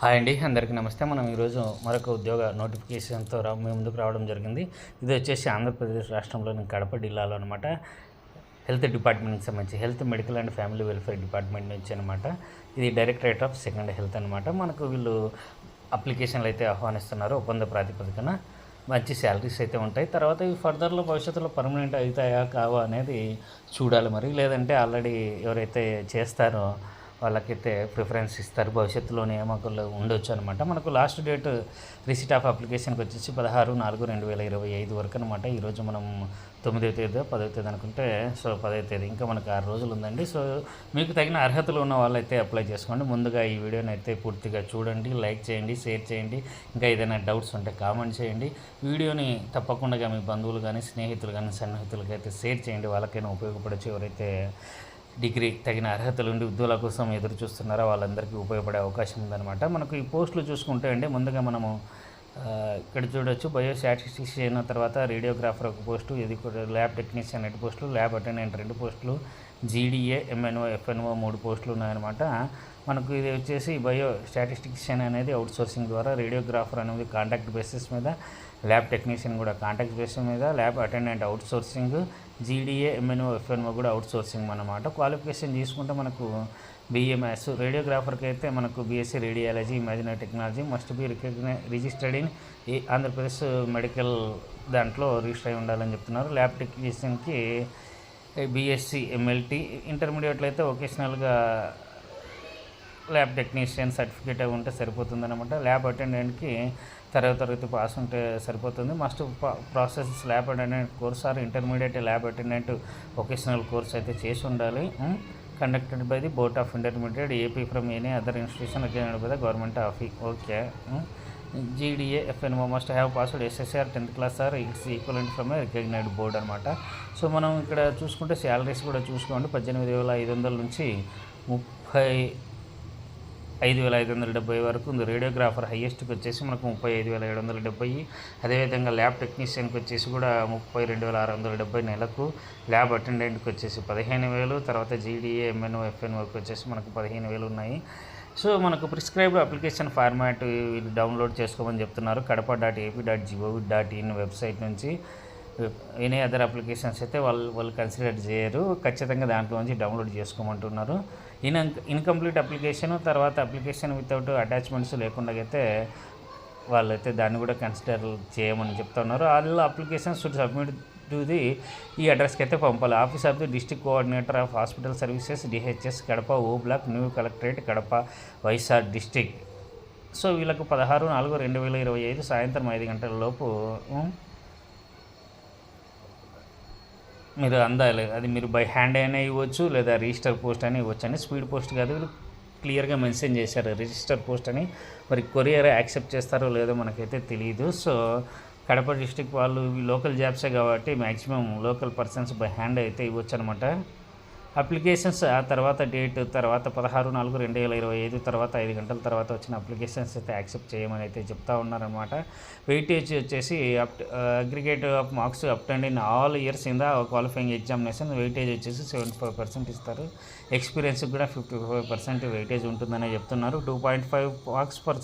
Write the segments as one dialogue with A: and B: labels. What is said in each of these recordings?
A: Hi అండి, అందరికీ నమస్తే. మనం ఈరోజు మరొక ఉద్యోగ నోటిఫికేషన్తో మీ ముందుకు రావడం జరిగింది. ఇది వచ్చేసి ఆంధ్రప్రదేశ్ రాష్ట్రంలోని కడప జిల్లాలో అనమాట. హెల్త్ డిపార్ట్మెంట్కి సంబంధించి health, medical and family welfare department నుంచి అనమాట. ఇది డైరెక్టరేట్ ఆఫ్ సెకండ్ హెల్త్ అనమాట. మనకు వీళ్ళు అప్లికేషన్లు అయితే ఆహ్వానిస్తున్నారు ఒప్పంద ప్రాతిపదికన. మంచి శాలరీస్ అయితే ఉంటాయి. తర్వాత ఇవి ఫర్దర్లో భవిష్యత్తులో పర్మనెంట్ అవుతాయా కావా అనేది చూడాలి మరి. లేదంటే ఆల్రెడీ ఎవరైతే చేస్తారో వాళ్ళకైతే ప్రిఫరెన్స్ ఇస్తారు. భవిష్యత్తులో నియామకాలు ఉండొచ్చు అనమాట. మనకు లాస్ట్ డేట్ రిసిట్ ఆఫ్ అప్లికేషన్కి వచ్చేసి 16/4/2025 వరకు అనమాట. ఈరోజు మనం 9వ తేదీ 10వ తేదీ అనుకుంటే, సో 10వ తేదీ ఇంకా మనకు 6 రోజులు ఉందండి. సో మీకు తగిన అర్హతలు ఉన్న వాళ్ళైతే అప్లై చేసుకోండి. ముందుగా ఈ వీడియోని అయితే పూర్తిగా చూడండి, లైక్ చేయండి, షేర్ చేయండి. ఇంకా ఏదైనా డౌట్స్ ఉంటే కామెంట్ చేయండి. వీడియోని తప్పకుండా మీ బంధువులు కానీ, స్నేహితులు కానీ, సన్నిహితులకి అయితే షేర్ చేయండి. వాళ్ళకైనా ఉపయోగపడచ్చు. ఎవరైతే డిగ్రీ తగిన అర్హతలు ఉండి ఉద్యోగాల కోసం ఎదురు చూస్తున్నారో వాళ్ళందరికీ ఉపయోగపడే అవకాశం ఉందన్నమాట. మనకు ఈ పోస్టులు చూసుకుంటే అండి, ముందుగా మనము ఇక్కడ చూడొచ్చు. బయో స్టాటిస్టిషియన్, తర్వాత రేడియోగ్రాఫర్ ఒక పోస్టు, ఇది కూడా ల్యాబ్ టెక్నీషియన్ 2 పోస్టులు, ల్యాబ్ అటెండెంట్ 2 పోస్టులు, జీడీఏ, ఎంఎన్ఓ, ఎఫ్ఎన్ఓ 3 పోస్టులు ఉన్నాయన్నమాట. మనకు ఇది వచ్చేసి బయో స్టాటిస్టిషియన్ అనేది అవుట్సోర్సింగ్ ద్వారా, రేడియోగ్రాఫర్ అనేది కాంటాక్ట్ బేసిస్ మీద, ల్యాబ్ టెక్నీషియన్ కూడా కాంటాక్ట్ బేసిస్ మీద, lab attendant outsourcing, GDA, MNO, F&O కూడా అవుట్సోర్సింగ్ అన్నమాట. క్వాలిఫికేషన్ తీసుకుంటే మనకు బీఎంఎస్, రేడియోగ్రాఫర్కి అయితే మనకు BSc radiology, imaginary technology, must be registered in Andhra Pradesh medical దాంట్లో రిజిస్టర్ అయి ఉండాలని చెప్తున్నారు. ల్యాబ్ టెక్నీషియన్కి బీఎస్సీ ఎంఎల్టీ, ఇంటర్మీడియట్లో అయితే వొకేషనల్గా ల్యాబ్ టెక్నీషియన్ సర్టిఫికేట్ ఉంటే సరిపోతుంది అనమాట. ల్యాబ్ అటెండెంట్కి తరగతి పాస్ ఉంటే సరిపోతుంది. Must process lab attendant course or intermediate lab attendant vocational course అయితే చేసి ఉండాలి. Conducted by the board of intermediate AP from any other institution recognised by the government of okay. GDA, FNO must have passed SSR 10th class or its equivalent from a recognised board అనమాట. So మనం ఇక్కడ చూసుకుంటే salaries కూడా చూసుకోండి. 18,500 నుంచి 35,570 వరకు ఉంది. Radiographer హైయెస్ట్కి వచ్చేసి మనకు 35,770. అదేవిధంగా ల్యాబ్ టెక్నీషియన్కి వచ్చేసి కూడా 32,670 నెలకు. ల్యాబ్ అటెండెంట్కి వచ్చేసి 15,000. తర్వాత జీడీఏ, ఎంఎన్ఓ, ఎఫ్ఎన్ఓకి వచ్చేసి మనకు 15,000 ఉన్నాయి. సో మనకు ప్రిస్క్రైబ్డ్ అప్లికేషన్ ఫార్మాట్ డౌన్లోడ్ చేసుకోమని చెప్తున్నారు. kadapa.ap.gov.in వెబ్సైట్ నుంచి. ఎనీ అదర్ అప్లికేషన్స్ అయితే వాళ్ళు కన్సిడర్ చేయరు. ఖచ్చితంగా దాంట్లో నుంచి డౌన్లోడ్ చేసుకోమంటున్నారు. ఇన్కంప్లీట్ అప్లికేషన్, తర్వాత అప్లికేషన్ వితౌట్ అటాచ్మెంట్స్ లేకుండా అయితే వాళ్ళైతే దాన్ని కూడా కన్సిడర్ చేయమని చెప్తున్నారు. All application should submit to the ఈ అడ్రస్కి అయితే పంపాలి. Office of the district coordinator of hospital services, DHS, Kadapa, O block, new collectorate, Kadapa, YSR district. So వీళ్ళకు 16/4/2025 సాయంత్రం 5 గంటల లోపు మీరు అందాలి. అది మీరు బై హ్యాండ్ అయినా ఇవ్వచ్చు, లేదా రిజిస్టర్ పోస్ట్ అని ఇవ్వచ్చు అని. స్పీడ్ పోస్ట్ కాదు, వీళ్ళు క్లియర్గా మెన్షన్ చేశారు రిజిస్టర్ పోస్ట్ అని. మరి కొరియర్ యాక్సెప్ట్ చేస్తారో లేదో మనకైతే తెలియదు. సో కడప డిస్ట్రిక్ట్ వాళ్ళు లోకల్ జాబ్సే కాబట్టి maximum local persons by hand అయితే ఇవ్వచ్చు అనమాట. అప్లికేషన్స్ ఆ తర్వాత డేట్ తర్వాత 16/4/2025 తర్వాత 5 గంటల తర్వాత వచ్చిన అప్లికేషన్స్ అయితే యాక్సెప్ట్ చేయమని అయితే చెప్తా ఉన్నారనమాట. వెయిటేజ్ వచ్చేసి aggregate of marks అప్టెండ్ in all years in the qualifying examination. Weightage వచ్చేసి 75% ఇస్తారు. ఎక్స్పీరియన్స్కి కూడా 55% వెయిటేజ్ ఉంటుందని చెప్తున్నారు. 2.5 marks for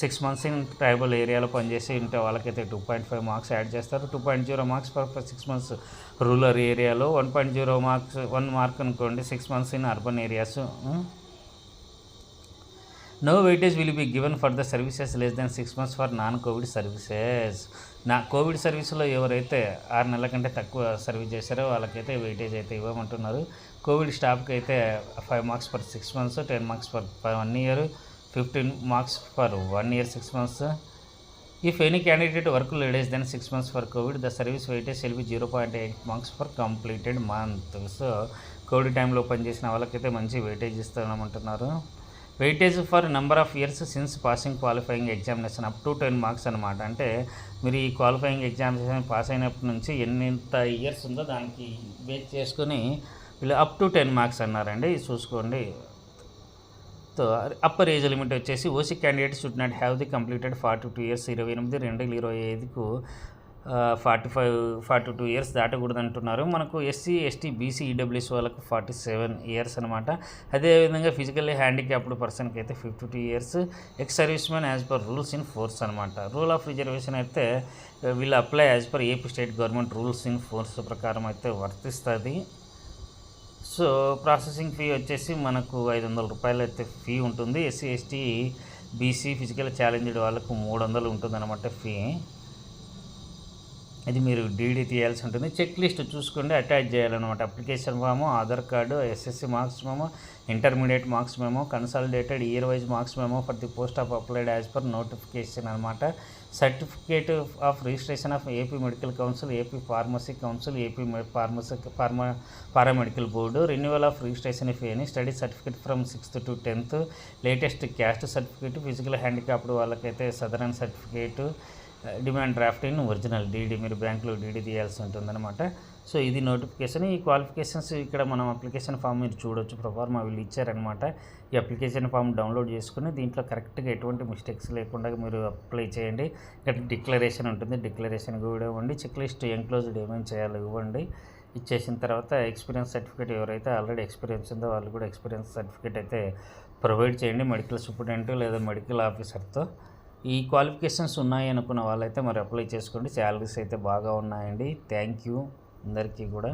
A: 6 months in tribal ఏరియాలో పనిచేసి ఉంటే వాళ్ళకైతే 2.5 మార్క్స్ యాడ్ చేస్తారు. 2.0 మార్క్స్ ఫర్ 6 months రూరల్ ఏరియాలో, 1.0 మార్క్స్ 1 మార్క్ అనుకోండి 6 months in urban areas. No weightage will be given for the services less than 6 months for non covid services. Covid సర్వీస్లో ఎవరైతే 6 నెలల కంటే తక్కువ సర్వీస్ చేశారో వాళ్ళకైతే వెయిటేజ్ అయితే ఇవ్వమంటున్నారు. కోవిడ్ స్టాఫ్కి అయితే 5 marks for 6 months, 10 marks for 1 year, 15 marks for 1 year 6 months. If any candidate work less than 6 months for COVID, the service weightage shall be 0.8 marks for completed month. So Covid టైంలో పనిచేసిన వాళ్ళకైతే మంచి weightage ఇస్తామంటున్నారు. Weightage for number of years since passing qualifying examination up to 10 marks అనమాట. అంటే మీరు ఈ qualifying examination pass అయినప్పటి నుంచి ఎంత ఇయర్స్ ఉందో దానికి బేస్ చేసుకొని వీళ్ళు అప్ టు 10 మార్క్స్ అన్నారండి. చూసుకోండి. సో అప్పర్ ఏజ్ లిమిట్ వచ్చేసి OC candidate should not have the completed 42 years 28/2/2025కు 42 ఇయర్స్ దాటకూడదు అంటున్నారు. మనకు ఎస్సీ, ఎస్టీ, బీసీ, ఈడబ్ల్యూఎస్ వాళ్ళకు 47 ఇయర్స్ అనమాట. అదేవిధంగా ఫిజికల్లీ హ్యాండిక్యాప్డ్ పర్సన్కి అయితే 52 years. Ex service man as per rules in force అనమాట. రూల్ ఆఫ్ రిజర్వేషన్ అయితే వీళ్ళు apply as per AP state government rules in force ప్రకారం అయితే వర్తిస్తుంది. సో ప్రాసెసింగ్ ఫీ వచ్చేసి మనకు 500 రూపాయలు అయితే ఫీ ఉంటుంది. SC, ST, BC, physical challenged వాళ్ళకు 300 ఉంటుంది అనమాట ఫీ. ఇది మీరు డీడీ తీయాల్సి ఉంటుంది. చెక్ లిస్ట్ చూసుకోండి, అటాచ్ చేయాలన్నమాట. Application form, Aadhaar card, SSC marks memo, intermediate marks memo, consolidated year wise marks memo for the post of applied as per notification అనమాట. Certificate of registration of AP medical council, AP pharmacy council, AP paramedical board, renewal of registration if any, study certificate from 6th to 10th, latest caste certificate, physical handicapped వాళ్ళకైతే సదరన్ certificate, demand draft in original DD, మీరు బ్యాంకులో DD తీయాల్సి ఉంటుందన్నమాట. So ఇది notification. ఈ qualifications ఇక్కడ మనం అప్లికేషన్ ఫామ్ మీరు చూడొచ్చు. ప్రొఫార్మా వీళ్ళు ఇచ్చారనమాట. ఈ అప్లికేషన్ ఫామ్ డౌన్లోడ్ చేసుకుని దీంట్లో కరెక్ట్గా ఎటువంటి మిస్టేక్స్ లేకుండా మీరు అప్లై చేయండి. ఇక్కడ డిక్లరేషన్ ఉంటుంది, డిక్లరేషన్ కూడా ఇవ్వండి. చెక్ లిస్ట్ ఎంక్లోజ్డ్ ఏమేమి చేయాలో ఇవ్వండి. ఇచ్చేసిన తర్వాత ఎక్స్పీరియన్స్ సర్టిఫికేట్, ఎవరైతే ఆల్రెడీ ఎక్స్పీరియన్స్ ఉందో వాళ్ళు కూడా ఎక్స్పీరియన్స్ సర్టిఫికేట్ అయితే ప్రొవైడ్ చేయండి మెడికల్ సూపరింటెండెంట్ లేదా మెడికల్ ఆఫీసర్తో. ఈ క్వాలిఫికేషన్స్ ఉన్నాయి అనుకున్న వాళ్ళైతే మరి అప్లై చేసుకోండి. శాలరీస్ అయితే బాగా ఉన్నాయండి. థ్యాంక్ యూ అందరికీ కూడా.